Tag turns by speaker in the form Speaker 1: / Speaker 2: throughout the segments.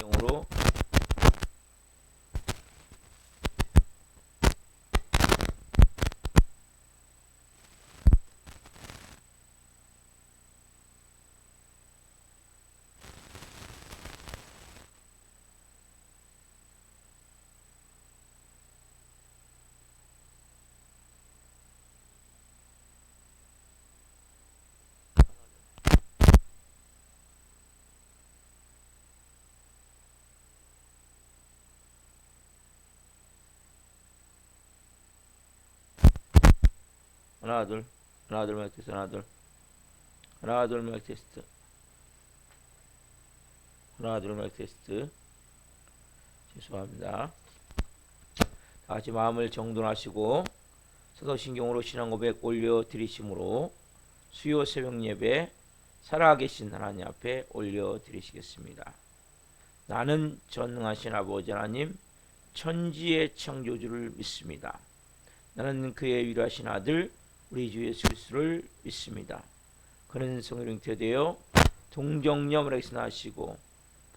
Speaker 1: 성경으로 하나 둘 하나 둘 마이크 테스트 하나 둘 마이크 테스트 하나 둘 마이크 테스트 죄송합니다. 다같이 마음을 정돈하시고 사도신경으로 신앙 고백 올려드리심으로 수요 새벽 예배 살아계신 하나님 앞에 올려드리시겠습니다. 나는 전능하신 아버지 하나님 천지의 창조주를 믿습니다. 나는 그의 유일하신 아들 우리 주 예수 그리스도를 믿습니다. 그는 성령 잉태되어 동정녀마리아에게서 나시고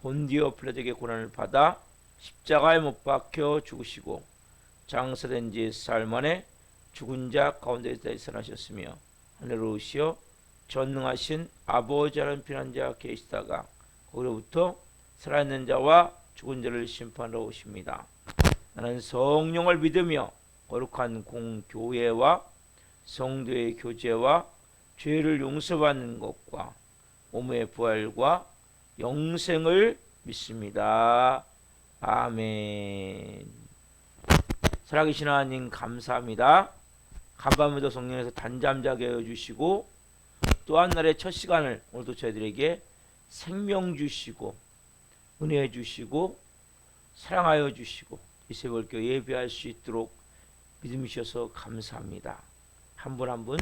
Speaker 1: 본디오 필라토에게 고난을 받아 십자가에 못 박혀 죽으시고 장사된 지 사흘 만에 죽은 자 가운데서 살아나셨으며 하늘로 오시어 전능하신 아버지라는 피난자 계시다가 거기로부터 살아있는 자와 죽은 자를 심판하러 오십니다. 나는 성령을 믿으며 거룩한 공교회와 성도의 교제와 죄를 용서받는 것과 몸의 부활과 영생을 믿습니다. 아멘. 살아계신 하나님 감사합니다. 간밤에도 성령에서 단잠자게 해주시고 또 한 날의 첫 시간을 오늘도 저희들에게 생명 주시고 은혜 주시고 사랑하여 주시고 이 새벽을 예배할 수 있도록 믿음 주셔서 감사합니다. 한 분 한 분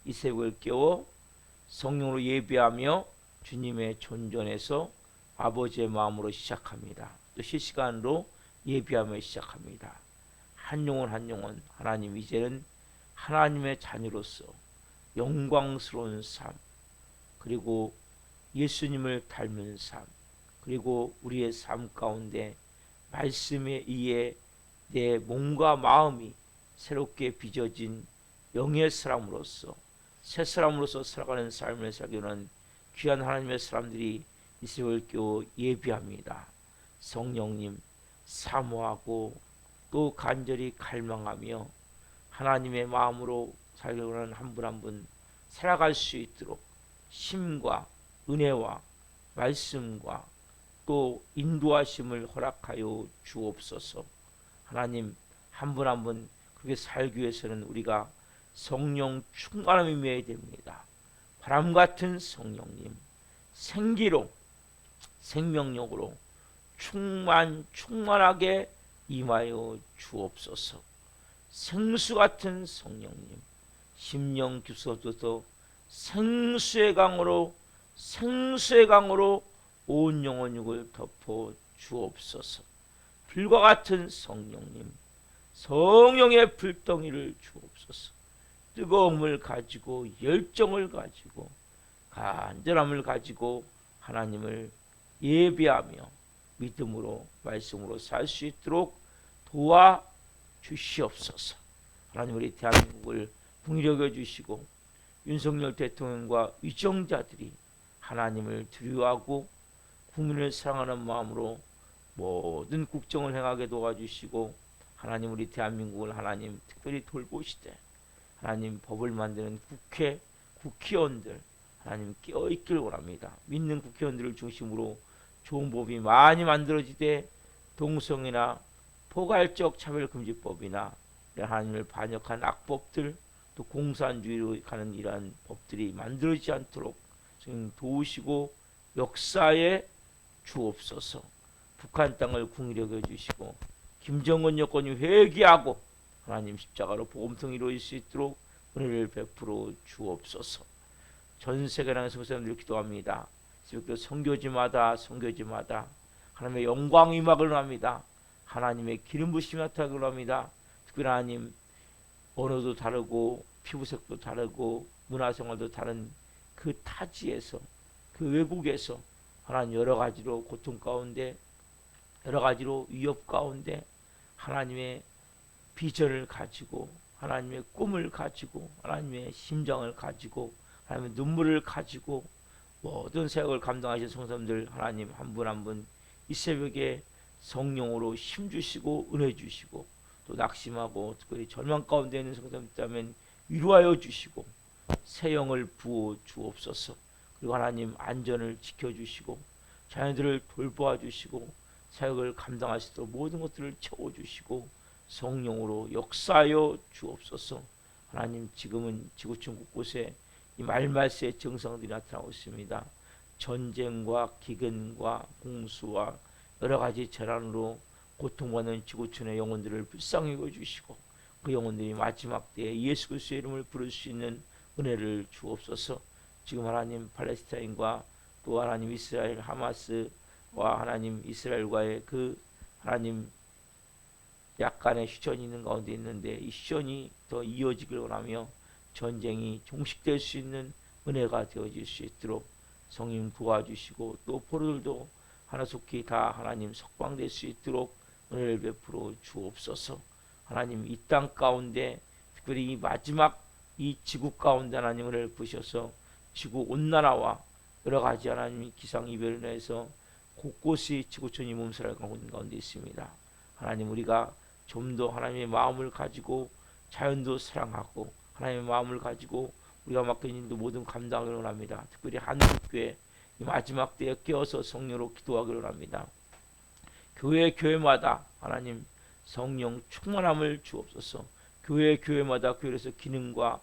Speaker 1: 이 새벽을 깨워 성령으로 예배하며 주님의 존전에서 아버지의 마음으로 시작합니다. 또 실시간으로 예배하며 시작합니다. 한 영혼 한 영혼 하나님 이제는 하나님의 자녀로서 영광스러운 삶 그리고 예수님을 닮은 삶 그리고 우리의 삶 가운데 말씀에 의해 내 몸과 마음이 새롭게 빚어진 영의 사람으로서 새 사람으로서 살아가는 삶을 살기 원하는 귀한 하나님의 사람들이 이 새벽을 깨워 예비합니다. 성령님 사모하고 또 간절히 갈망하며 하나님의 마음으로 살기 원하는 한 분 한 분 살아갈 수 있도록 힘과 은혜와 말씀과 또 인도하심을 허락하여 주옵소서. 하나님 한 분 한 분 그렇게 살기 위해서는 우리가 성령 충만함이 임해야 됩니다. 바람 같은 성령님 생기로 생명력으로 충만하게 임하여 주옵소서. 생수 같은 성령님 심령 깊소서도 생수의 강으로 온 영혼 육을 덮어 주옵소서. 불과 같은 성령님 성령의 불덩이를 주옵소서. 뜨거움을 가지고 열정을 가지고 간절함을 가지고 하나님을 예배하며 믿음으로 말씀으로 살 수 있도록 도와주시옵소서. 하나님 우리 대한민국을 풍요롭게 주시고 윤석열 대통령과 위정자들이 하나님을 두려워하고 국민을 사랑하는 마음으로 모든 국정을 행하게 도와주시고 하나님 우리 대한민국을 하나님 특별히 돌보시되 하나님 법을 만드는 국회의원들 하나님 깨어있길 원합니다. 믿는 국회의원들을 중심으로 좋은 법이 많이 만들어지되 동성이나 포괄적 차별금지법이나 하나님을 반역한 악법들 또 공산주의로 가는 이러한 법들이 만들어지지 않도록 도우시고 역사에 주옵소서. 북한 땅을 궁일하게 해주시고 김정은 여권이 회개하고 하나님 십자가로 복음통이 이루어질 수 있도록 은혜를 베풀어 주옵소서. 전 세계 나라의 성도님들 기도합니다. 새벽도 선교지마다 하나님의 영광 임하기를 합니다. 하나님의 기름 부심이 나타나기를 합니다. 특별히 하나님 언어도 다르고 피부색도 다르고 문화생활도 다른 그 타지에서 그 외국에서 하나님 여러 가지로 고통 가운데 여러 가지로 위협 가운데 하나님의 비전을 가지고 하나님의 꿈을 가지고 하나님의 심정을 가지고 하나님의 눈물을 가지고 모든 사역을 감당하신 성도님들 하나님 한 분 한 분 이 새벽에 성령으로 힘주시고 은혜 주시고 또 낙심하고 특별히 절망 가운데 있는 성도님 있다면 위로하여 주시고 새 영을 부어 주옵소서. 그리고 하나님 안전을 지켜주시고 자녀들을 돌보아 주시고 사역을 감당하시도록 모든 것들을 채워주시고 성령으로 역사하여 주옵소서. 하나님 지금은 지구촌 곳곳에 이 말말세의 증상들이 나타나고 있습니다. 전쟁과 기근과 홍수와 여러 가지 재난으로 고통받는 지구촌의 영혼들을 불쌍히 여겨주시고 그 영혼들이 마지막 때에 예수 그리스도의 이름을 부를 수 있는 은혜를 주옵소서. 지금 하나님 팔레스타인과 또 하나님 이스라엘 하마스와 하나님 이스라엘과의 그 하나님 약간의 휴전이 있는 가운데 있는데 이 휴전이 더 이어지길 원하며 전쟁이 종식될 수 있는 은혜가 되어질 수 있도록 성령 도와주시고 또 포로들도 하나속히 다 하나님 석방될 수 있도록 은혜를 베풀어 주옵소서. 하나님 이 땅 가운데 특별히 이 마지막 이 지구 가운데 하나님 은혜를 부셔서 지구 온난화와 여러 가지 하나님 기상이별로 인해서 곳곳이 지구촌이 몸살아가고 있는 가운데 있습니다. 하나님 우리가 좀 더 하나님의 마음을 가지고 자연도 사랑하고 하나님의 마음을 가지고 우리가 맡긴 일도 모든 감당을 원합니다. 특별히 한국교회 이 마지막 때에 깨어서 성령으로 기도하기를 원합니다. 교회마다 하나님 성령 충만함을 주옵소서. 교회마다 교회에서 기능과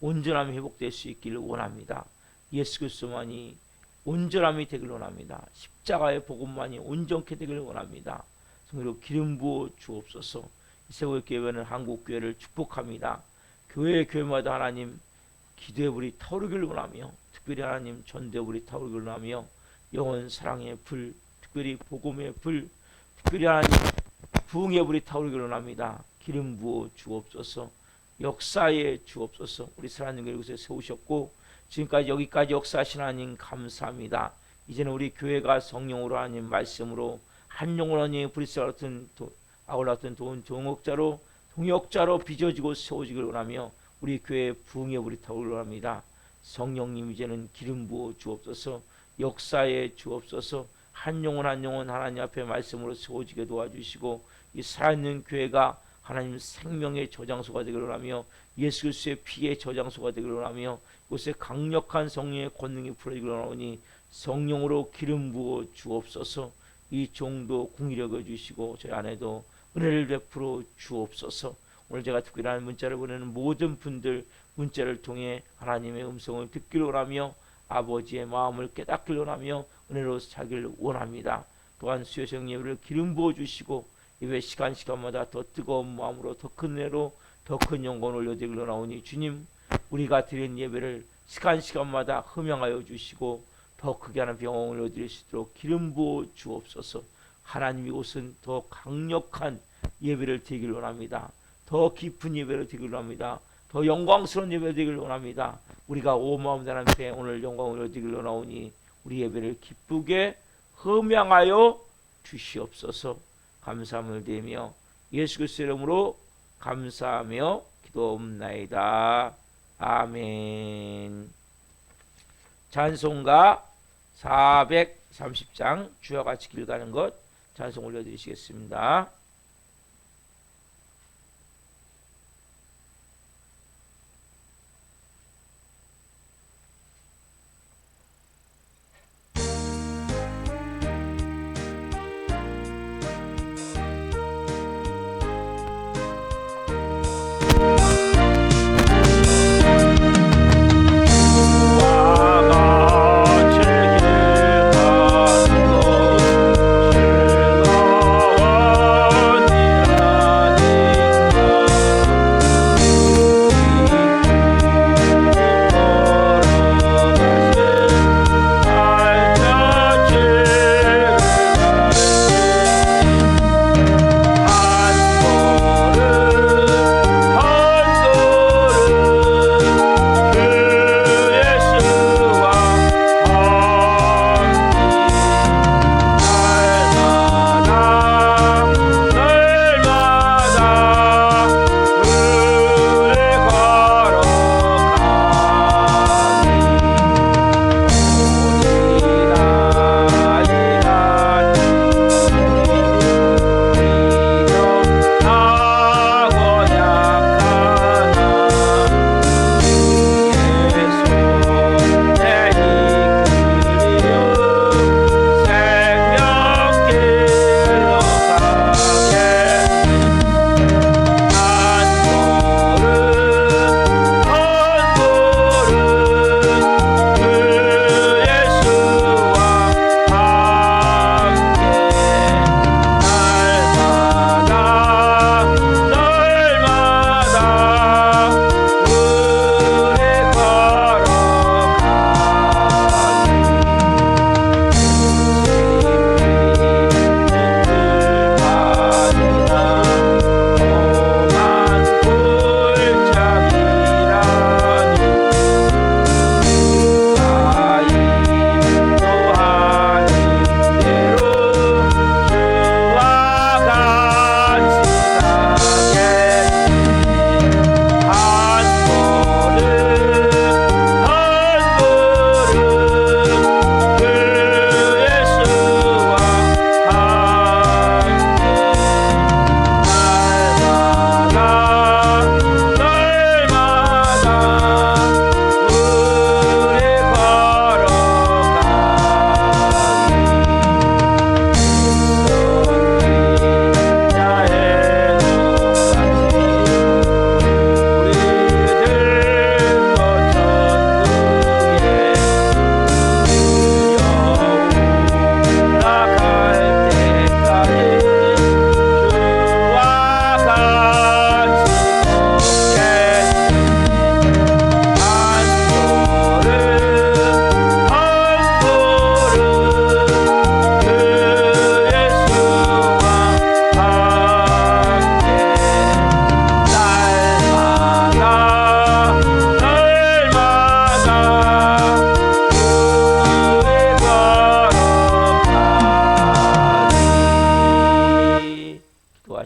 Speaker 1: 온전함이 회복될 수 있기를 원합니다. 예수 그리스도만이 온전함이 되기를 원합니다. 십자가의 복음만이 온전케 되기를 원합니다. 성령으로 기름 부어 주옵소서. 이세월 교회는 한국 교회를 축복합니다. 교회마다 하나님 기도의 불이 타오르기를 원하며 특별히 하나님 전도의 불이 타오르기를 원하며 영원 사랑의 불, 특별히 복음의 불, 특별히 하나님 부흥의 불이 타오르기를 원합니다. 기름 부어 주옵소서. 역사에 주옵소서. 우리 사랑하는 교회 이곳에 세우셨고 지금까지 여기까지 역사하신 하나님 감사합니다. 이제는 우리 교회가 성령으로 하나님 말씀으로 한 영혼 하나님 브리스와 같은 아울러 같은 동역자로 빚어지고 세워지기를 원하며 우리 교회의 부흥의 불이 타오르기를 원합니다. 성령님 이제는 기름 부어 주옵소서. 역사에 주옵소서. 한 영혼 하나님 앞에 말씀으로 세워지게 도와주시고 이 살아있는 교회가 하나님 생명의 저장소가 되기를 원하며 예수 그리스도의 피의 저장소가 되기를 원하며 이곳에 강력한 성령의 권능이 풀어지기를 원하오니 성령으로 기름 부어 주옵소서. 이 종도 공의력을 주시고 저희 안에도 은혜를 베풀어 주옵소서. 오늘 제가 특별한 문자를 보내는 모든 분들 문자를 통해 하나님의 음성을 듣기를 원하며 아버지의 마음을 깨닫기를 원하며 은혜로 살기를 원합니다. 또한 수요성 예배를 기름 부어 주시고 예배 시간마다 더 뜨거운 마음으로 더 큰 은혜로 더 큰 영광을 올려드리기를 원하오니 주님 우리가 드린 예배를 시간마다 흠양하여 주시고 더 크게 하는 영광을 올려드릴 수 있도록 기름 부어 주옵소서. 하나님 이곳은 더 강력한 예배를 드리기를 원합니다. 더 깊은 예배를 드리기를 원합니다. 더 영광스러운 예배를 드리기를 원합니다. 우리가 오마음 하나님께 오늘 영광을 올려드리기를 원하오니 우리 예배를 기쁘게 흠양하여 주시옵소서. 감사함을 드리며 예수 그리스도의 이름으로 감사하며 기도옵나이다. 아멘. 찬송가 430장 주와 같이 길 가는 것 찬송 올려드리시겠습니다.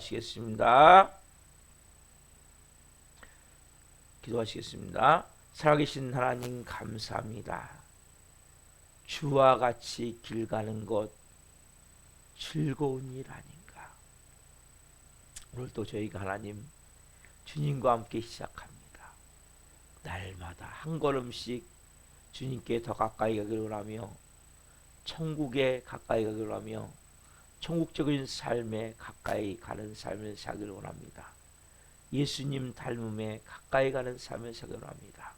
Speaker 1: 기도하시겠습니다. 기도하시겠습니다. 살아계신 하나님 감사합니다. 주와 같이 길 가는 것 즐거운 일 아닌가. 오늘도 저희가 하나님 주님과 함께 시작합니다. 날마다 한 걸음씩 주님께 더 가까이 가기를 원하며 천국에 가까이 가기를 원하며 천국적인 삶에 가까이 가는 삶을 살기를 원합니다. 예수님 닮음에 가까이 가는 삶을 살기를 원합니다.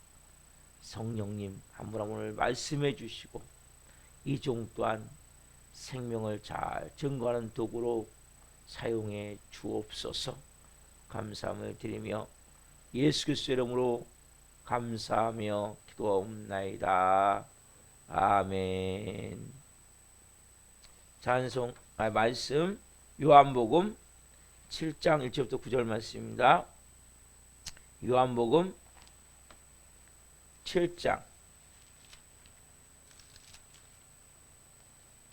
Speaker 1: 성령님 한 분 한 분을 말씀해 주시고 이 종 또한 생명을 잘 증거하는 도구로 사용해 주옵소서. 감사함을 드리며 예수 그리스도의 이름으로 감사하며 기도하옵나이다. 아멘. 찬송 말씀 요한복음 7장 1절부터 9절 말씀입니다. 요한복음 7장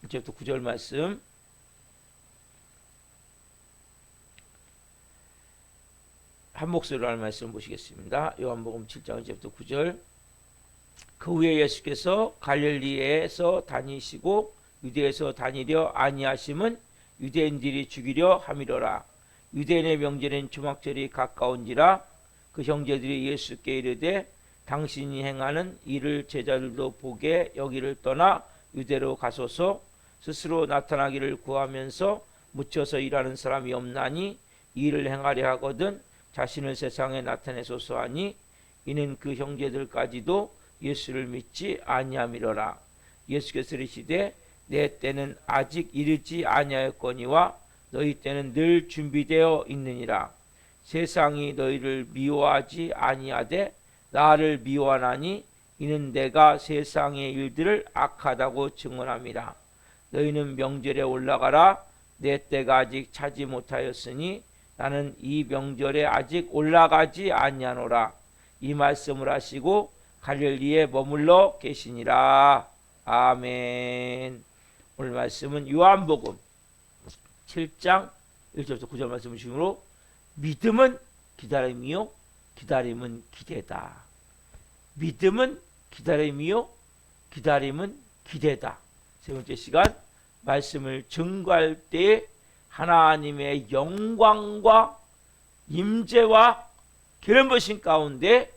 Speaker 1: 1절부터 9절 말씀. 한 목소리로 하는 말씀 보시겠습니다. 요한복음 7장 1절부터 9절. 그 후에 예수께서 갈릴리에서 다니시고 유대에서 다니려 아니하심은 유대인들이 죽이려 함이로라. 유대인의 명절인 주막절이 가까운지라. 그 형제들이 예수께 이르되 당신이 행하는 일을 제자들도 보게 여기를 떠나 유대로 가소서. 스스로 나타나기를 구하면서 묻혀서 일하는 사람이 없나니 이 일을 행하려 하거든 자신을 세상에 나타내소서 하니 이는 그 형제들까지도 예수를 믿지 아니함이로라. 예수께서 이르시되 내 때는 아직 이르지 아니하였거니와 너희 때는 늘 준비되어 있느니라. 세상이 너희를 미워하지 아니하되 나를 미워하나니 이는 내가 세상의 일들을 악하다고 증언함이라. 너희는 명절에 올라가라. 내 때가 아직 차지 못하였으니 나는 이 명절에 아직 올라가지 아니하노라. 이 말씀을 하시고 갈릴리에 머물러 계시니라. 아멘. 오늘 말씀은 요한복음 7장 1절부터 9절 말씀 중으로 믿음은 기다림이요 기다림은 기대다. 믿음은 기다림이요 기다림은 기대다. 세 번째 시간 말씀을 증거할 때 하나님의 영광과 임재와 기름부으심 가운데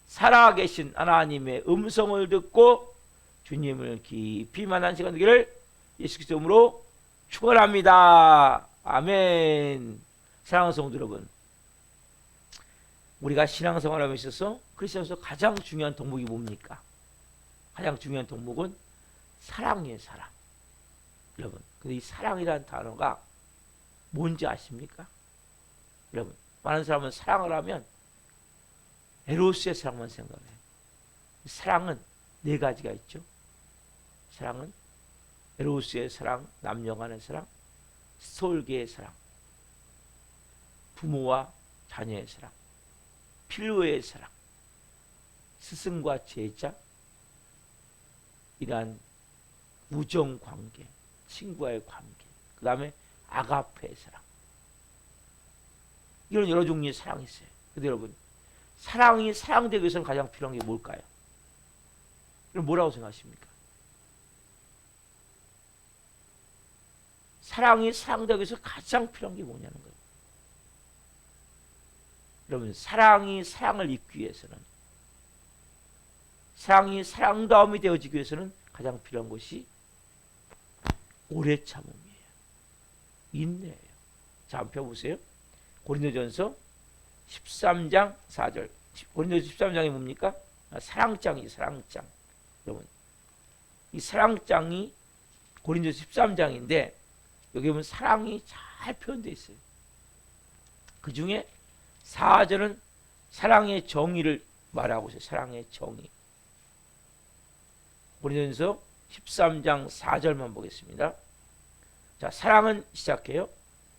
Speaker 1: 살아계신 하나님의 음성을 듣고 주님을 깊이 만난 시간 되기를 예수 그리스도 이름으로 축원합니다. 아멘. 사랑하는 성도 여러분, 우리가 신앙생활하고 있어서 크리스천에서 가장 중요한 덕목이 뭡니까? 가장 중요한 덕목은 사랑이에요. 사랑. 여러분, 근데 이 사랑이라는 단어가 뭔지 아십니까? 여러분, 많은 사람은 사랑을 하면 에로스의 사랑만 생각해요. 사랑은 네 가지가 있죠. 사랑은 에로스의 사랑, 남녀 간의 사랑, 스톨계의 사랑, 부모와 자녀의 사랑, 필요의 사랑, 스승과 제자, 이러한 우정관계, 친구와의 관계, 그 다음에 아가페의 사랑, 이런 여러 종류의 사랑이 있어요. 근데 여러분, 사랑이 사랑되기 위해서는 가장 필요한 게 뭘까요? 그럼 뭐라고 생각하십니까? 사랑이 사랑되기 위해서 가장 필요한 게 뭐냐는 거예요. 여러분, 사랑이 사랑을 잇기 위해서는, 사랑이 사랑다움이 되어지기 위해서는 가장 필요한 것이 오래 참음이에요. 인내예요. 자, 한번 펴보세요. 고린도전서 13장 4절. 고린도전서 13장이 뭡니까? 사랑장이 사랑장. 여러분, 이 사랑장이 고린도전서 13장인데 여기 보면 사랑이 잘 표현되어 있어요. 그 중에 4절은 사랑의 정의를 말하고 있어요. 사랑의 정의. 고린도전서 13장 4절만 보겠습니다. 자, 사랑은 시작해요.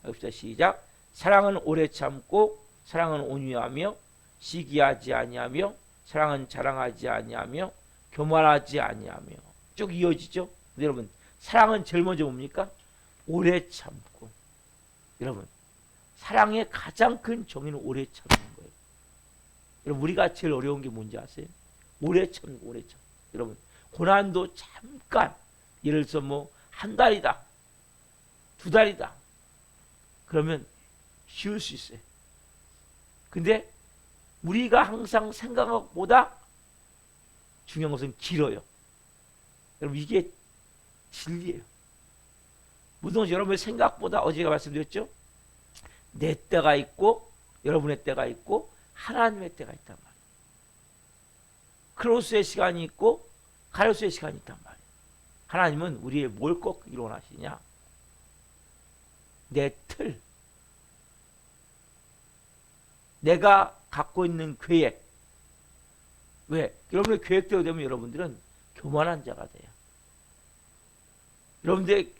Speaker 1: 여기부터 시작. 사랑은 오래 참고, 사랑은 온유하며, 시기하지 아니하며, 사랑은 자랑하지 아니하며, 교만하지 아니하며. 쭉 이어지죠. 근데 여러분, 사랑은 제일 먼저 뭡니까? 오래 참고. 여러분, 사랑의 가장 큰 정의는 오래 참는 거예요. 여러분, 우리가 제일 어려운 게 뭔지 아세요? 오래 참는 거, 오래 참. 여러분, 고난도 잠깐, 예를 들어서 뭐 한 달이다, 두 달이다, 그러면 쉬울 수 있어요. 근데 우리가 항상 생각한 것보다 중요한 것은 길어요. 여러분, 이게 진리예요. 무슨 여러분의 생각보다, 어제가 말씀드렸죠? 내 때가 있고 여러분의 때가 있고 하나님의 때가 있단 말이에요. 크로스의 시간이 있고 가로수의 시간이 있단 말이에요. 하나님은 우리의 뭘 꼭 이루어나시냐? 내 틀, 내가 갖고 있는 계획. 왜? 여러분의 계획대로 되면 여러분들은 교만한 자가 돼요. 여러분들의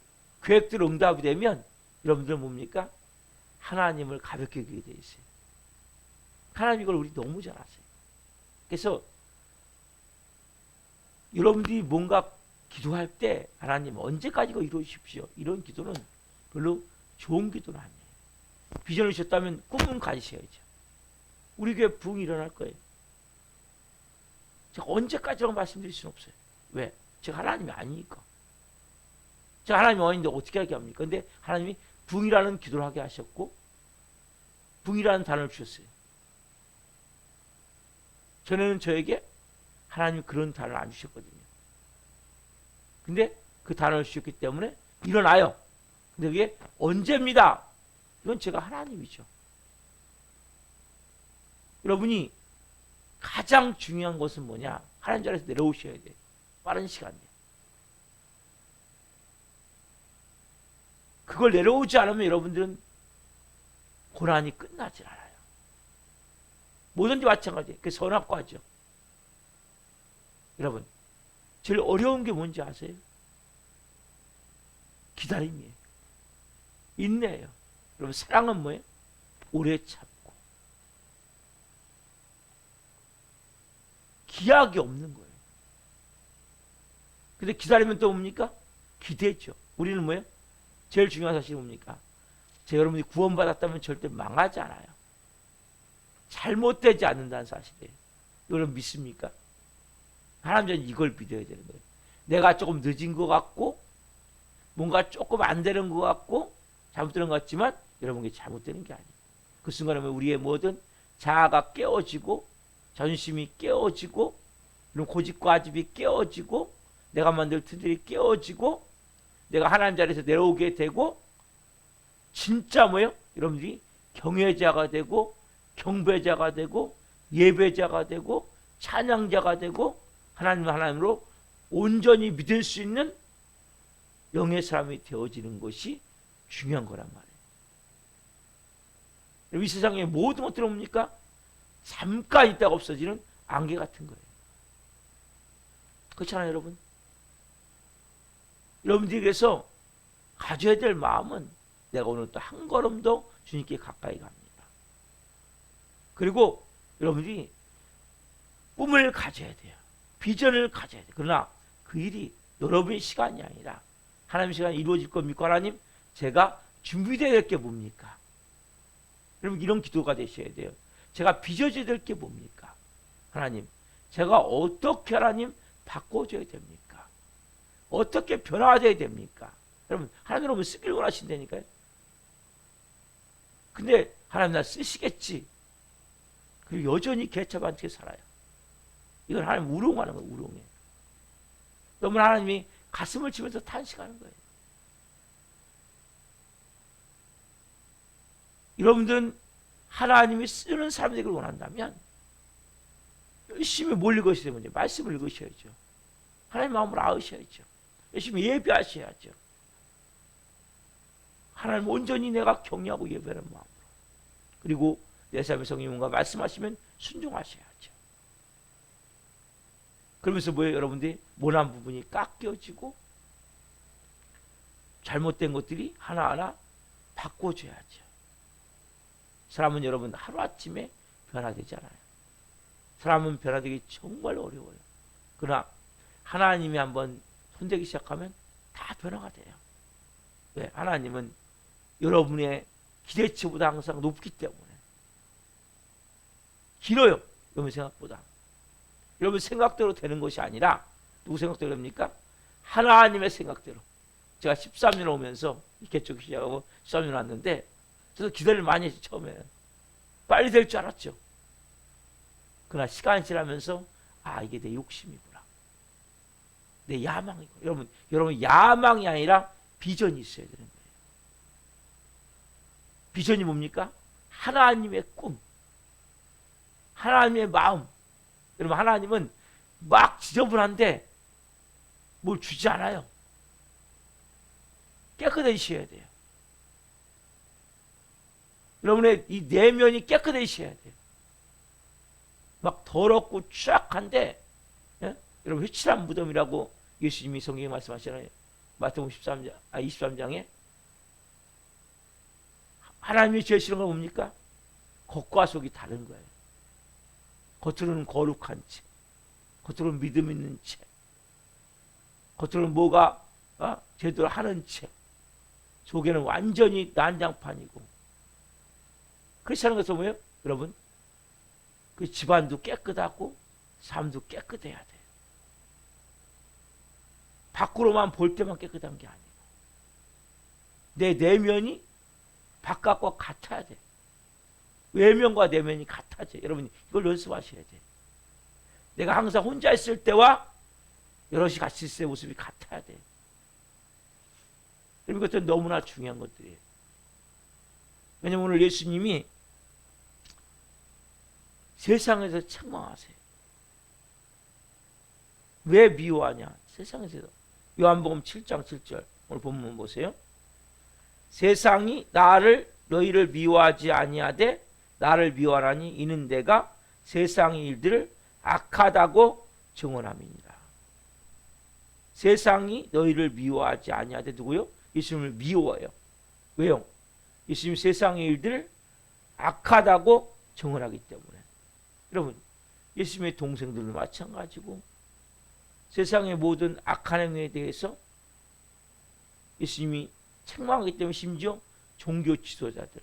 Speaker 1: 계획대로 응답이 되면 여러분들은 뭡니까? 하나님을 가볍게 여기게 돼 있어요. 하나님 이걸 우리 너무 잘 아세요. 그래서 여러분들이 뭔가 기도할 때 하나님 언제까지 이거 이루십시오, 이런 기도는 별로 좋은 기도는 아니에요. 비전을 주셨다면 꿈은 가지셔야죠. 우리 교회 부흥이 일어날 거예요. 제가 언제까지라고 말씀드릴 수는 없어요. 왜? 제가 하나님이 아니니까. 제가 하나님이 아닌데 어떻게 하게 합니까? 근데 하나님이 부흥이라는 기도를 하게 하셨고 부흥이라는 단어를 주셨어요. 전에는 저에게 하나님이 그런 단어를 안 주셨거든요. 근데 그 단어를 주셨기 때문에 일어나요. 근데 그게 언제입니다. 이건 제가 하나님이죠. 여러분이 가장 중요한 것은 뭐냐? 하나님 자리에서 내려오셔야 돼요. 빠른 시간에. 그걸 내려오지 않으면 여러분들은 고난이 끝나질 않아요. 뭐든지 마찬가지예요. 그게 선악과죠. 여러분, 제일 어려운 게 뭔지 아세요? 기다림이에요. 인내예요. 여러분, 사랑은 뭐예요? 오래 참고 기약이 없는 거예요. 근데 기다리면 또 뭡니까? 기대죠. 우리는 뭐예요? 제일 중요한 사실이 뭡니까? 여러분이 구원받았다면 절대 망하지 않아요. 잘못되지 않는다는 사실이에요. 이걸 믿습니까? 하나님은 이걸 믿어야 되는 거예요. 내가 조금 늦은 것 같고 뭔가 조금 안 되는 것 같고 잘못되는 것 같지만 여러분, 그게 잘못되는 게 아니에요. 그 순간에 우리의 모든 자아가 깨어지고 자존심이 깨어지고 이런 고집과 아집이 깨어지고 내가 만들 틀들이 깨어지고 내가 하나님 자리에서 내려오게 되고 진짜 뭐예요? 여러분들이 경외자가 되고 경배자가 되고 예배자가 되고 찬양자가 되고 하나님으로 온전히 믿을 수 있는 영의 사람이 되어지는 것이 중요한 거란 말이에요. 이 세상의 모든 것들은 뭡니까? 잠깐 있다가 없어지는 안개 같은 거예요. 그렇잖아요, 여러분? 여러분들에게서 가져야 될 마음은 내가 오늘 또 한 걸음 더 주님께 가까이 갑니다. 그리고 여러분들이 꿈을 가져야 돼요. 비전을 가져야 돼요. 그러나 그 일이 여러분의 시간이 아니라 하나님의 시간이 이루어질 겁니까? 하나님, 제가 준비되어야 될 게 뭡니까? 여러분, 이런 기도가 되셔야 돼요. 제가 빚어져야 될 게 뭡니까? 하나님, 제가 어떻게 하나님 바꿔줘야 됩니까? 어떻게 변화돼야 됩니까? 여러분, 하나님 여러분 쓰기를 원하신다니까요. 근데 하나님 나 쓰시겠지. 그리고 여전히 개차반 채 살아요. 이건 하나님 우롱하는 거예요. 우롱해. 그러면 하나님이 가슴을 치면서 탄식하는 거예요. 여러분들은 하나님이 쓰는 사람 되기를 원한다면 열심히 뭘 읽으셔야 되는지 말씀을 읽으셔야죠. 하나님 마음을 아으셔야죠. 열심히 예배하셔야죠. 하나님 온전히 내가 경외하고 예배하는 마음으로. 그리고 내 삶의 성령님과 말씀하시면 순종하셔야죠. 그러면서 뭐예요? 여러분들이 모난 부분이 깎여지고 잘못된 것들이 하나하나 바꿔줘야죠. 사람은 여러분 하루아침에 변화되지 않아요. 사람은 변화되기 정말 어려워요. 그러나 하나님이 한번 손대기 시작하면 다 변화가 돼요. 왜? 하나님은 여러분의 기대치보다 항상 높기 때문에 길어요. 여러분 생각보다. 여러분 생각대로 되는 것이 아니라 누구 생각대로 됩니까? 하나님의 생각대로. 제가 13년 오면서 개척 시작하고 13년 왔는데 저도 기대를 많이 했죠. 처음에 빨리 될 줄 알았죠. 그러나 시간이 지나면서 이게 내 욕심이구나, 내 야망이구나. 여러분 야망이 아니라 비전이 있어야 되는 거예요. 비전이 뭡니까? 하나님의 꿈, 하나님의 마음. 여러분 하나님은 막 지저분한데 뭘 주지 않아요. 깨끗해지셔야 돼요. 여러분의 이 내면이 깨끗해지셔야 돼요. 막 더럽고 추악한데, 예? 여러분 회칠한 무덤이라고 예수님이 성경에 말씀하시잖아요. 마태복음 23장에 하나님이 제일 싫은 건 뭡니까? 겉과 속이 다른 거예요. 겉으로는 거룩한 채, 겉으로는 믿음 있는 채, 겉으로는 뭐가 제대로 하는 채, 속에는 완전히 난장판이고. 그렇지 않은 것은 뭐예요? 여러분 그 집안도 깨끗하고 삶도 깨끗해야 돼요. 밖으로만 볼 때만 깨끗한 게 아니고 내 내면이 바깥과 같아야 돼. 외면과 내면이 같아져. 여러분 이걸 연습하셔야 돼. 내가 항상 혼자 있을 때와 여럿이 같이 있을 때 모습이 같아야 돼. 이것들은 너무나 중요한 것들이에요. 왜냐하면 오늘 예수님이 세상에서 책망하세요. 왜 미워하냐? 세상에서. 요한복음 7장 7절 오늘 본문 보세요. 세상이 너희를 미워하지 아니하되 나를 미워하나니 이는 내가 세상의 일들을 악하다고 증언함이니라. 세상이 너희를 미워하지 아니하되 누구요? 예수님을 미워해요. 왜요? 예수님 세상의 일들을 악하다고 증언하기 때문에. 여러분 예수님의 동생들도 마찬가지고 세상의 모든 악한 행위에 대해서 예수님이 책망하기 때문에 심지어 종교 지도자들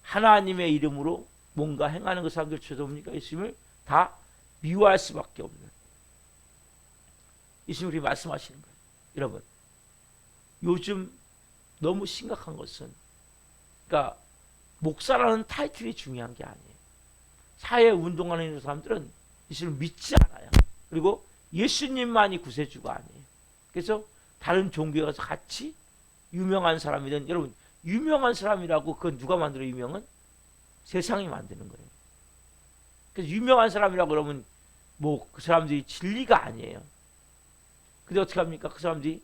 Speaker 1: 하나님의 이름으로 뭔가 행하는 그 사람들 쳐다보니까 예수님을 다 미워할 수밖에 없는. 예수님이 말씀하시는 거예요. 여러분 요즘 너무 심각한 것은 그러니까 목사라는 타이틀이 중요한 게 아니에요. 사회 운동하는 사람들은 예수님을 믿지 않아요. 그리고 예수님만이 구세주가 아니에요. 그래서 다른 종교에 가서 같이 유명한 사람이든 여러분 유명한 사람이라고 그건 누가 만들어? 유명은 세상이 만드는 거예요. 그래서 유명한 사람이라고 그러면 뭐 그 사람들이 진리가 아니에요. 근데 어떻게 합니까? 그 사람들이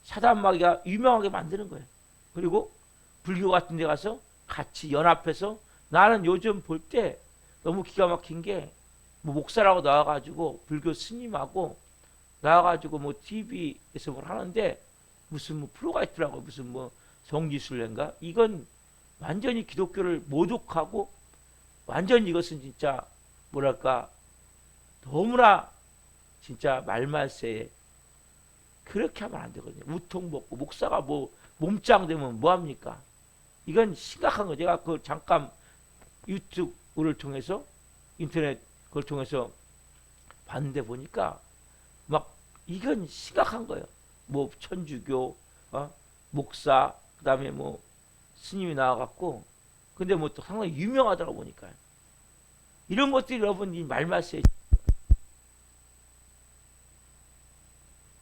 Speaker 1: 사단마귀가 유명하게 만드는 거예요. 그리고 불교 같은 데 가서 같이 연합해서 나는 요즘 볼 때 너무 기가 막힌 게 뭐 목사라고 나와가지고 불교 스님하고 나와가지고 뭐 TV에서 뭘 하는데 무슨 뭐 프로가 있더라고요. 무슨 뭐 성지순례인가? 이건 완전히 기독교를 모독하고 완전히 이것은 진짜 뭐랄까 너무나 진짜 말말세에 그렇게 하면 안 되거든요. 우통 먹고 목사가 뭐 몸짱 되면 뭐 합니까? 이건 심각한 거. 제가 그 잠깐 유튜브를 통해서 인터넷 그걸 통해서 봤는데 보니까 막 이건 심각한 거예요. 뭐 천주교 목사 그다음에 뭐 스님이 나와갖고 근데 뭐 또 상당히 유명하더라고 보니까 이런 것들이 여러분 이 말말세.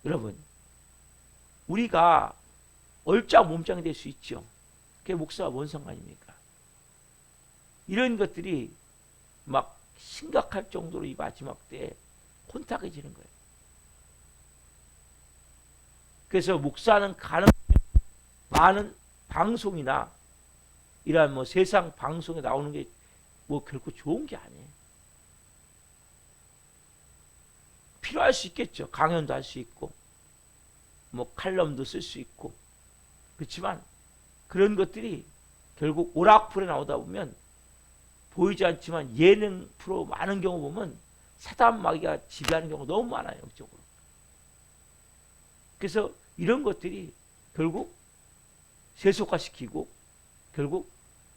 Speaker 1: 여러분 우리가 얼짱 몸짱이 될 수 있죠. 그게 목사가 뭔 상관입니까? 이런 것들이 막 심각할 정도로 이 마지막 때에 혼탁해지는 거예요. 그래서 목사는 많은 방송이나 이런 뭐 세상 방송에 나오는 게 뭐 결코 좋은 게 아니에요. 필요할 수 있겠죠. 강연도 할 수 있고 뭐 칼럼도 쓸 수 있고 그렇지만 그런 것들이 결국 오락풀에 나오다 보면 보이지 않지만 예능 프로 많은 경우 보면 사단 마귀가 지배하는 경우가 너무 많아요. 영적으로. 그래서 이런 것들이 결국 세속화시키고 결국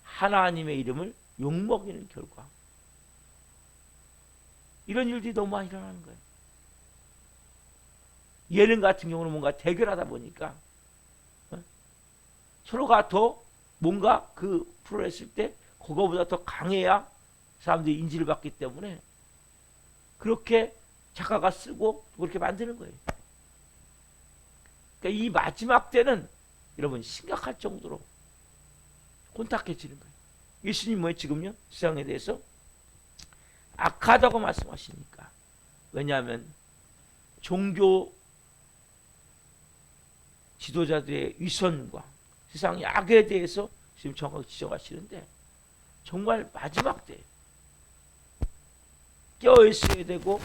Speaker 1: 하나님의 이름을 욕먹이는 결과. 이런 일들이 너무 많이 일어나는 거예요. 예능 같은 경우는 뭔가 대결하다 보니까 서로가 더 뭔가 그 프로를 했을 때 그거보다 더 강해야 사람들이 인지를 받기 때문에 그렇게 작가가 쓰고 그렇게 만드는 거예요. 그러니까 이 마지막 때는 여러분 심각할 정도로 혼탁해지는 거예요. 예수님 뭐예요? 지금요? 세상에 대해서 악하다고 말씀하시니까. 왜냐하면 종교 지도자들의 위선과 세상의 악에 대해서 지금 정확하게 지적하시는데 정말 마지막 때 깨어 있어야 되고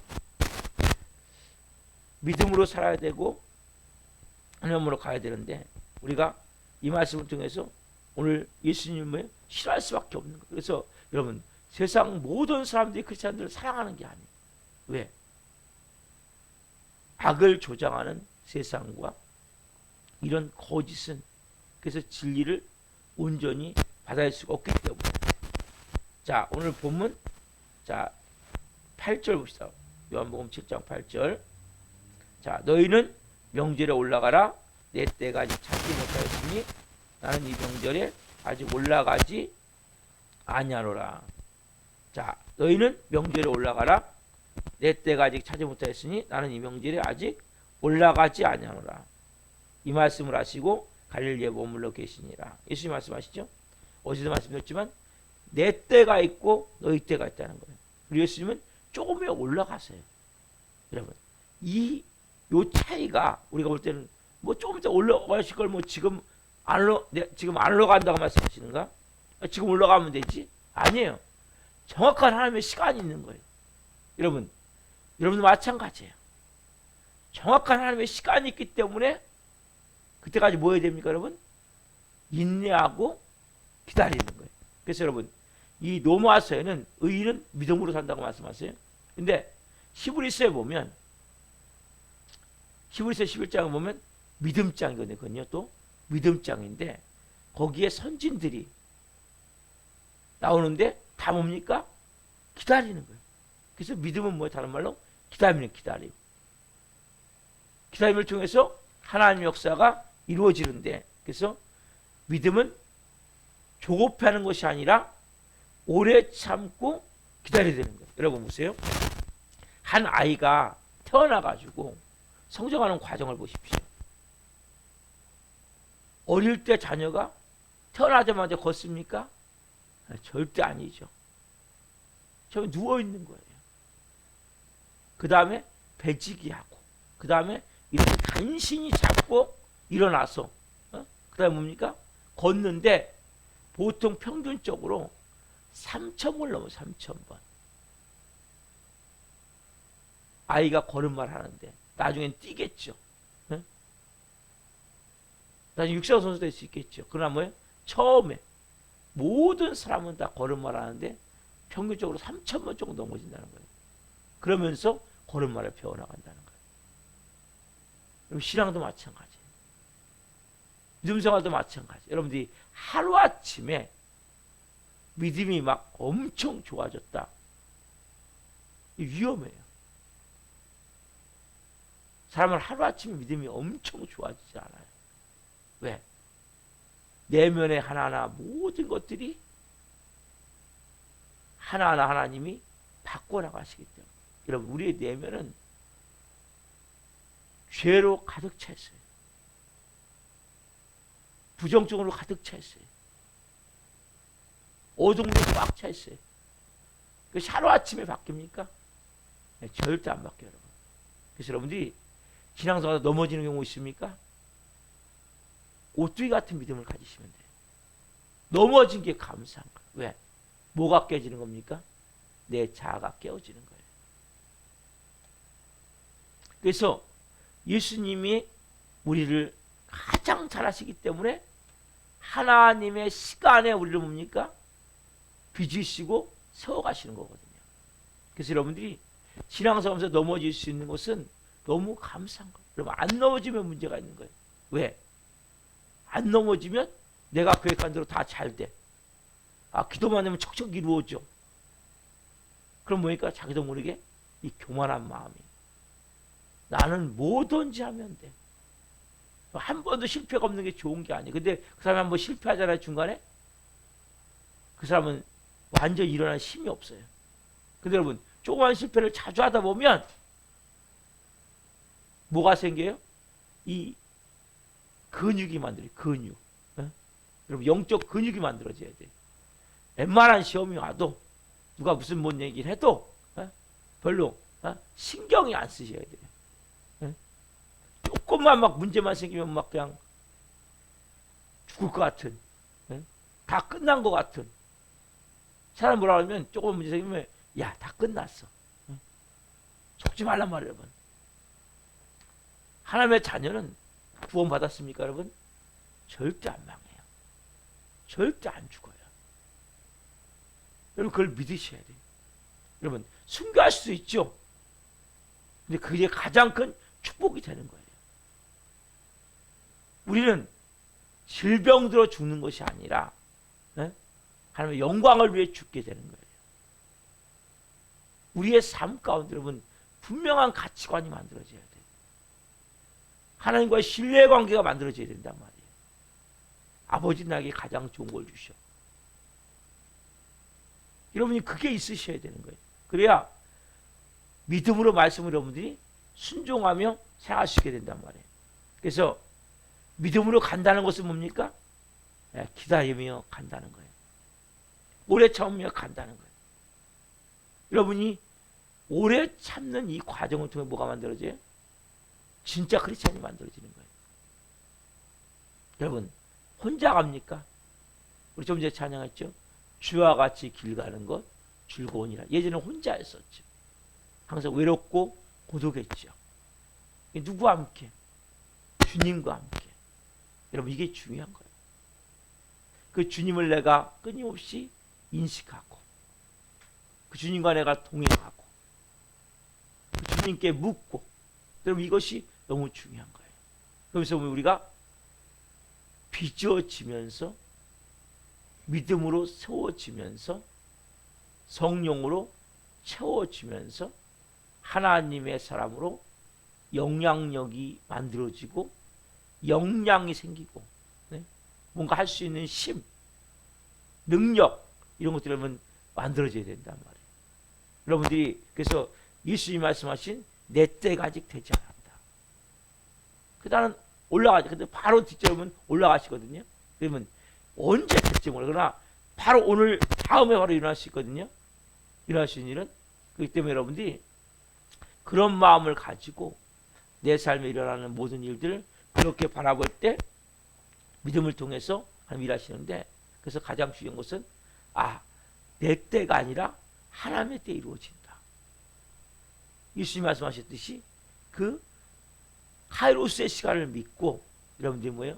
Speaker 1: 믿음으로 살아야 되고 하나님으로 가야 되는데 우리가 이 말씀을 통해서 오늘 예수님을 싫어할 수밖에 없는 거예요. 그래서 여러분 세상 모든 사람들이 크리스찬들을 사랑하는 게 아니에요. 왜? 악을 조장하는 세상과 이런 거짓은 그래서 진리를 온전히 받아들일 수가 없기 때문에. 자, 오늘 본문 자 8절 봅시다. 요한복음 7장 8절. 자, 너희는 명절에 올라가라. 내 때가 아직 찾지 못하였으니 나는 이 명절에 아직 올라가지 아니하노라. 자, 너희는 명절에 올라가라. 내 때가 아직 찾지 못하였으니 나는 이 명절에 아직 올라가지 아니하노라. 이 말씀을 하시고 갈릴리에 머물러 계시니라. 예수님 말씀하시죠? 어제도 말씀드렸지만 내 때가 있고 너희 때가 있다는 거예요. 우리 예수님은 조금이라도 올라가세요. 여러분, 요 차이가 우리가 볼 때는 뭐 조금 이따 올라가실 걸 뭐 지금 지금 안 올라간다고 말씀하시는가? 지금 올라가면 되지? 아니에요. 정확한 하나님의 시간이 있는 거예요. 여러분도 마찬가지예요. 정확한 하나님의 시간이 있기 때문에 그때까지 뭐 해야 됩니까, 여러분? 인내하고 기다리는 거예요. 그래서 여러분, 이 로마서에는 의인은 믿음으로 산다고 말씀하세요. 근데 히브리서에 보면 히브리서 11장을 보면 믿음장이거든요. 또 믿음장인데 거기에 선진들이 나오는데 다 뭡니까? 기다리는 거예요. 그래서 믿음은 뭐예요? 다른 말로 기다리는 기다림. 기다림을 통해서 하나님의 역사가 이루어지는데 그래서 믿음은 조급해하는 것이 아니라 오래 참고 기다려야 되는 거예요. 여러분 보세요. 한 아이가 태어나가지고 성장하는 과정을 보십시오. 어릴 때 자녀가 태어나자마자 걷습니까? 절대 아니죠. 처음에 누워있는 거예요. 그 다음에 배지기 하고 그 다음에 이렇게 간신히 잡고 일어나서 그 다음에 뭡니까? 걷는데 보통 평균적으로 3,000번 넘어 3,000번 아이가 걸음마를 하는데 나중엔 뛰겠죠. 나중에 육상 선수 될 수 있겠죠. 그러나 뭐예요? 처음에 모든 사람은 다 걸음마를 하는데 평균적으로 3,000번 정도 넘어진다는 거예요. 그러면서 걸음마를 배워나간다는 거예요. 그럼 신앙도 마찬가지예요. 믿음생활도 마찬가지예요. 여러분들이 하루아침에 믿음이 막 엄청 좋아졌다. 위험해요. 사람은 하루아침에 믿음이 엄청 좋아지지 않아요. 왜? 내면의 하나하나 모든 것들이 하나하나 하나님이 바꿔나가시기 때문에. 여러분, 우리의 내면은 죄로 가득 차 있어요. 부정적으로 가득 차 있어요. 어둠도 꽉 차 있어요. 그래서 하루아침에 바뀝니까? 네, 절대 안 바뀌어요, 여러분. 그래서 여러분들이 신앙생활에서 넘어지는 경우 있습니까? 오뚜기 같은 믿음을 가지시면 돼요. 넘어진 게 감사한 거예요. 왜? 뭐가 깨지는 겁니까? 내 자아가 깨어지는 거예요. 그래서 예수님이 우리를 가장 잘하시기 때문에 하나님의 시간에 우리를 뭡니까? 빚으시고 세워가시는 거거든요. 그래서 여러분들이 신앙생활에서 넘어질 수 있는 것은 너무 감사한 거예요. 여러분, 안 넘어지면 문제가 있는 거예요. 왜? 안 넘어지면 내가 계획한 대로 다 잘 돼. 기도만 하면 척척 이루어져. 그럼 뭐니까 자기도 모르게 이 교만한 마음이, 나는 뭐든지 하면 돼. 한 번도 실패가 없는 게 좋은 게 아니에요. 근데 그 사람이 한번 실패하잖아요, 중간에. 그 사람은 완전히 일어날 힘이 없어요. 근데 여러분, 조그만 실패를 자주 하다 보면 뭐가 생겨요? 이 근육이 만들어요. 근육. 여러분, 영적 근육이 만들어져야 돼요. 웬만한 시험이 와도 누가 무슨 뭔 얘기를 해도 별로 신경이 안 쓰셔야 돼요. 조금만 막 문제만 생기면 막 그냥 죽을 것 같은, 다 끝난 것 같은. 사람 뭐라 하면 조금 문제 생기면 야, 다 끝났어. 속지 말란 말이에요, 여러분. 하나님의 자녀는 구원 받았습니까, 여러분? 절대 안 망해요. 절대 안 죽어요. 여러분, 그걸 믿으셔야 돼요. 여러분, 순교할 수 있죠. 근데 그게 가장 큰 축복이 되는 거예요. 우리는 질병들어 죽는 것이 아니라 하나님의 영광을 위해 죽게 되는 거예요. 우리의 삶 가운데 여러분, 분명한 가치관이 만들어져야 돼요. 하나님과의 신뢰관계가 만들어져야 된단 말이에요. 아버지 나에게 가장 좋은 걸 주셔. 여러분이 그게 있으셔야 되는 거예요. 그래야 믿음으로 말씀을 여러분들이 순종하며 생활할 수 있게 된단 말이에요. 그래서 믿음으로 간다는 것은 뭡니까? 기다리며 간다는 거예요. 오래 참으며 간다는 거예요. 여러분이 오래 참는 이 과정을 통해 뭐가 만들어져요? 진짜 크리스찬이 만들어지는 거예요. 여러분, 혼자 갑니까? 우리 좀 전에 찬양했죠? 주와 같이 길 가는 것 즐거우니라. 예전에 혼자 했었죠. 항상 외롭고 고독했죠. 누구와 함께? 주님과 함께. 여러분, 이게 중요한 거예요. 그 주님을 내가 끊임없이 인식하고, 그 주님과 내가 동행하고, 그 주님께 묻고, 여러분, 이것이 너무 중요한 거예요. 그래서 우리가 빚어지면서, 믿음으로 세워지면서, 성령으로 채워지면서 하나님의 사람으로 영향력이 만들어지고 역량이 생기고, 뭔가 할 수 있는 힘, 능력, 이런 것들이 여러분 만들어져야 된단 말이에요. 여러분들이 그래서 예수님이 말씀하신 내 때가 아직 되지 않았다. 그다음은 올라가죠. 근데 바로 뒷절은 올라가시거든요. 그러면 언제 될지 몰라. 그러나 바로 오늘 다음에 바로 일어날 수 있거든요. 일어날 수 있는 일은. 그렇기 때문에 여러분들이 그런 마음을 가지고 내 삶에 일어나는 모든 일들을 그렇게 바라볼 때 믿음을 통해서 하나님 일하시는데, 그래서 가장 중요한 것은 내 때가 아니라 하나님의 때에 이루어진다. 예수님이 말씀하셨듯이 그 카이로스의 시간을 믿고 여러분들이 뭐예요?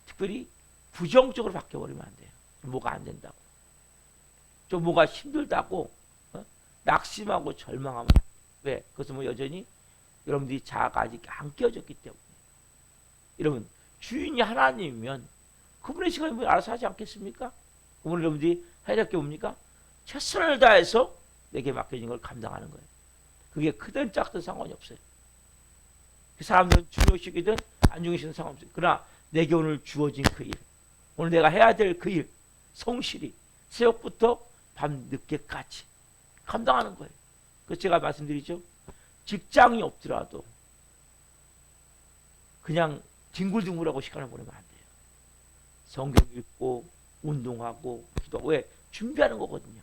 Speaker 1: 특별히 부정적으로 바뀌어버리면 안 돼요. 뭐가 안 된다고, 좀 뭐가 힘들다고 낙심하고 절망하면, 왜? 그것은 뭐 여전히 여러분들이 자아가 아직 안 깨어졌기 때문에. 여러분, 주인이 하나님이면 그분의 시간이 뭐 알아서 하지 않겠습니까? 오늘 여러분들이 해야 될 게 뭡니까? 최선을 다해서 내게 맡겨진 걸 감당하는 거예요. 그게 크든 작든 상관이 없어요. 그 사람들은 중요시기든 안 중요시든 상관없어요. 그러나 내게 오늘 주어진 그 일, 오늘 내가 해야 될 그 일, 성실히 새벽부터 밤 늦게까지 감당하는 거예요. 그래서 제가 말씀드리죠. 직장이 없더라도 그냥 뒹굴뒹굴하고 시간을 보내면 안 돼요. 성경 읽고 운동하고 기도하고. 왜? 준비하는 거거든요.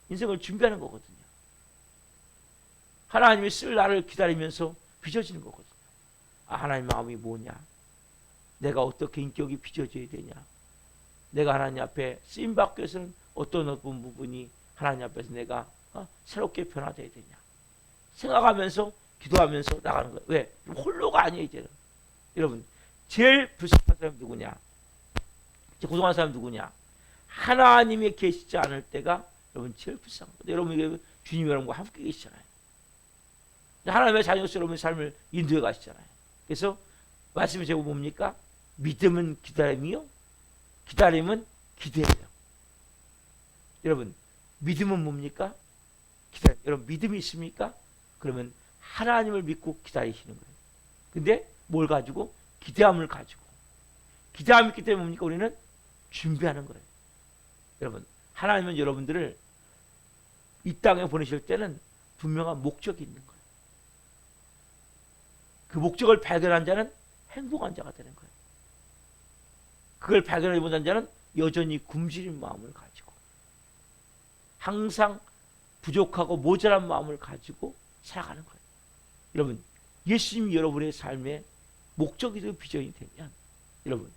Speaker 1: 인생을 준비하는 거거든요. 하나님이 쓸 날을 기다리면서 빚어지는 거거든요. 하나님 마음이 뭐냐? 내가 어떻게 인격이 빚어져야 되냐? 내가 하나님 앞에 쓰임받기 위해서는 어떤 부분이 하나님 앞에서 내가 새롭게 변화돼야 되냐? 생각하면서 기도하면서 나가는 거예요. 왜? 홀로가 아니에요, 이제는. 여러분, 제일 불쌍한 사람이 누구냐? 고통한 사람이 누구냐? 하나님이 계시지 않을 때가 여러분 제일 불쌍한 거예요. 여러분, 이게 주님이 여러분과 함께 계시잖아요. 하나님의 자녀로서 여러분의 삶을 인도해 가시잖아요. 그래서 말씀이 제가 뭡니까? 믿음은 기다림이요, 기다림은 기대예요. 여러분, 믿음은 뭡니까? 기다림. 여러분, 믿음이 있습니까? 그러면 하나님을 믿고 기다리시는 거예요. 근데 뭘 가지고? 기대함을 가지고. 기대함이 있기 때문에 뭡니까? 우리는 준비하는 거예요. 여러분, 하나님은 여러분들을 이 땅에 보내실 때는 분명한 목적이 있는 거예요. 그 목적을 발견한 자는 행복한 자가 되는 거예요. 그걸 발견하지 못한 자는 여전히 굶주린 마음을 가지고 항상 부족하고 모자란 마음을 가지고 살아가는 거예요. 여러분, 예수님이 여러분의 삶의 목적이 되고 비전이 되면 여러분,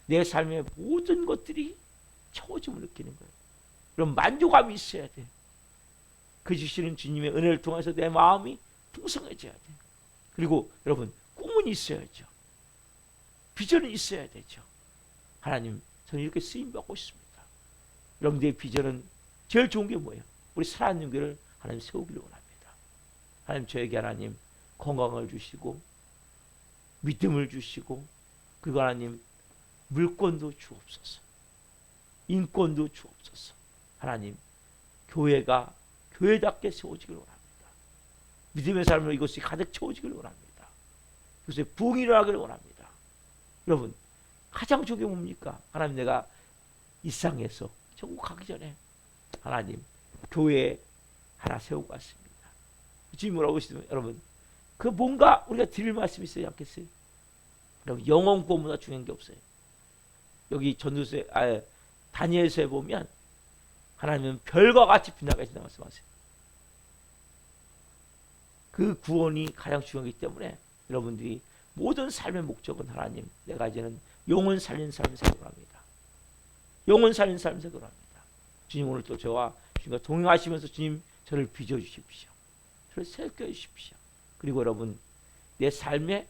Speaker 1: 내 삶의 모든 것들이 채워짐을 느끼는 거예요. 그럼 만족감이 있어야 돼. 그 주시는 주님의 은혜를 통해서 내 마음이 풍성해져야 돼. 그리고 여러분, 꿈은 있어야죠. 비전은 있어야 되죠. 하나님, 저는 이렇게 쓰임받고 있습니다. 여러분들의 비전은 제일 좋은 게 뭐예요? 우리 사랑하는 교회를 하나님 세우기를 원합니다. 하나님, 저에게 하나님 건강을 주시고 믿음을 주시고, 그리고 하나님 물권도 주옵소서, 인권도 주옵소서. 하나님, 교회가 교회답게 세워지기를 원합니다. 믿음의 삶으로 이것이 가득 채워지기를 원합니다. 이것에 부흥이 일어나기를 원합니다. 여러분, 가장 좋은 게 뭡니까? 하나님, 내가 이 세상에서 천국 가기 전에 하나님 교회 하나 세우고 왔습니다. 주님 뭐라고 하시면 여러분, 그 뭔가 우리가 드릴 말씀이 있어야 않겠어요? 여러분, 영혼 구원보다 중요한 게 없어요. 여기 전도서에 다니엘서에 보면 하나님은 별과 같이 빛나게 하신다고 말씀하세요. 그 구원이 가장 중요하기 때문에 여러분들이 모든 삶의 목적은 하나님, 내가 이제는 영혼 살린 삶을 살고 합니다. 영혼 살린 삶을 살고 합니다. 주님, 오늘 또 저와 주님과 동행하시면서 주님, 저를 빚어주십시오. 저를 살펴주십시오. 그리고 여러분, 내 삶의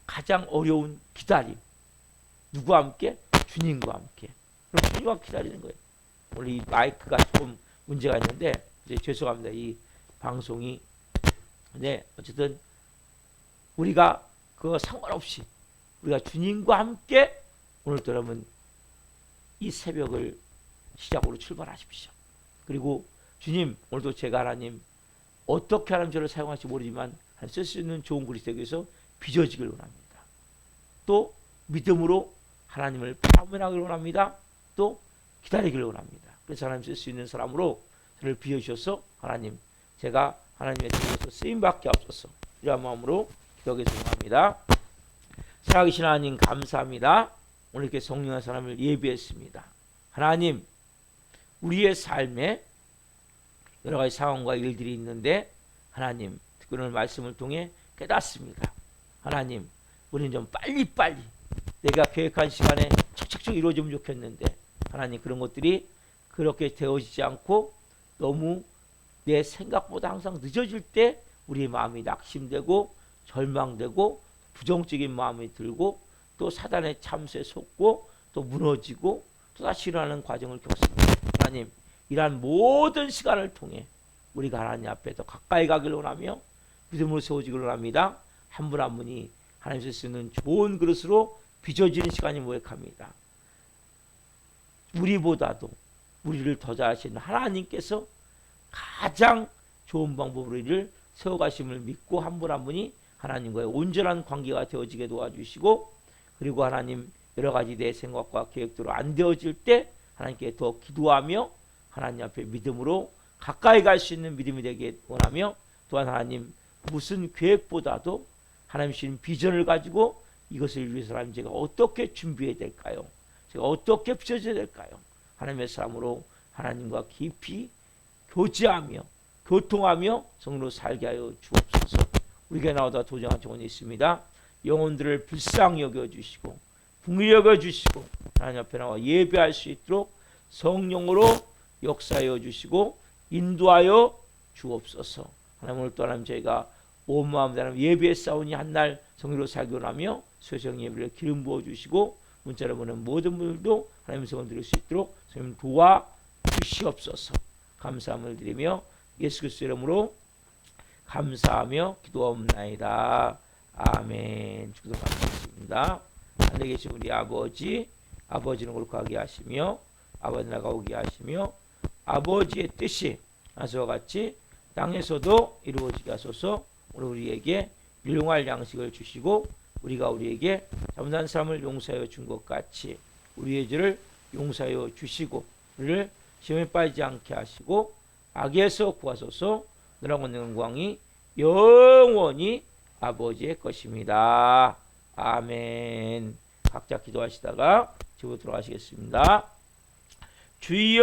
Speaker 1: 가장 어려운 기다림, 누구와 함께? 주님과 함께. 그럼 주님과 기다리는 거예요. 오늘 이 마이크가 조금 문제가 있는데 이제 죄송합니다. 이 방송이. 네, 어쨌든 우리가 그거 상관없이 우리가 주님과 함께 오늘도 여러분 이 새벽을 시작으로 출발하십시오. 그리고 주님, 오늘도 제가 하나님 어떻게 하나님 저를 사용할지 모르지만 쓸 수 있는 좋은 그릇이 되기 위해서 빚어지길 원합니다. 또 믿음으로 하나님을 파면하기를 원합니다. 또 기다리기를 원합니다. 그래서 하나님 쓸 수 있는 사람으로 저를 빚어주셔서 하나님, 제가 하나님의 뜻에서 쓰임받게 앞서서 이러한 마음으로 기도하겠습니다. 합니다. 살아계신 하나님, 감사합니다. 오늘 이렇게 성령의 사람을 예비했습니다. 하나님, 우리의 삶에 여러 가지 상황과 일들이 있는데 하나님, 특별히 오늘 말씀을 통해 깨닫습니다. 하나님, 우리는 좀 빨리빨리 내가 계획한 시간에 척척척 이루어지면 좋겠는데 하나님, 그런 것들이 그렇게 되어지지 않고 너무 내 생각보다 항상 늦어질 때 우리의 마음이 낙심되고 절망되고 부정적인 마음이 들고 또 사단의 참수에 속고 또 무너지고 또 다시 일어나는 과정을 겪습니다. 하나님, 이러한 모든 시간을 통해 우리가 하나님 앞에 더 가까이 가기를 원하며 믿음으로 세워지기를 원합니다. 한 분 한 분이 하나님께서 쓰는 좋은 그릇으로 빚어지는 시간이 모색합니다. 우리보다도 우리를 더 잘하시는 하나님께서 가장 좋은 방법으로 이를 세워가심을 믿고 한 분 한 분이 하나님과의 온전한 관계가 되어지게 도와주시고, 그리고 하나님 여러 가지 내 생각과 계획대로 안 되어질 때 하나님께 더 기도하며 하나님 앞에 믿음으로 가까이 갈 수 있는 믿음이 되게 원하며, 또한 하나님 무슨 계획보다도 하나님 주신 비전을 가지고 이것을 위해서 하나님 제가 어떻게 준비해야 될까요? 제가 어떻게 빚어져야 될까요? 하나님의 사람으로 하나님과 깊이 교제하며 교통하며 성으로 살게 하여 주옵소서. 우리가 나오다 도전한 조건이 있습니다. 영혼들을 불쌍히 여겨주시고 긍휼히 여겨주시고 하나님 앞에 나와 예배할 수 있도록 성령으로 역사하여 주시고 인도하여 주옵소서. 하나님, 오늘 또 하나님 저희가 온 마음 다하는 예배에 싸우니 한날 성령으로 살기 원하며 수요성 예배를 기름 부어주시고 문자를 보는 모든 분들도 하나님의 성을 들을 수 있도록 성령 도와주시옵소서. 감사함을 드리며 예수 그리스도의 이름으로 감사하며 기도하옵나이다. 아멘. 주기도 감사합니다. 하늘에 계신 우리 아버지, 아버지는 거룩하게 하시며 아버지 나가 오게 하시며 아버지의 뜻이 하나님과 같이 땅에서도 이루어지게 하소서. 오늘 우리에게 일용할 양식을 주시고 우리가 우리에게 잘못한 사람을 용서하여 준 것 같이 우리의 죄를 용서하여 주시고 우리를 시험에 빠지지 않게 하시고 악에서 구하소서. 너라고 있는 영광이 영원히 아버지의 것입니다. 아멘. 각자 기도하시다가 집으로 돌아가시겠습니다. 주여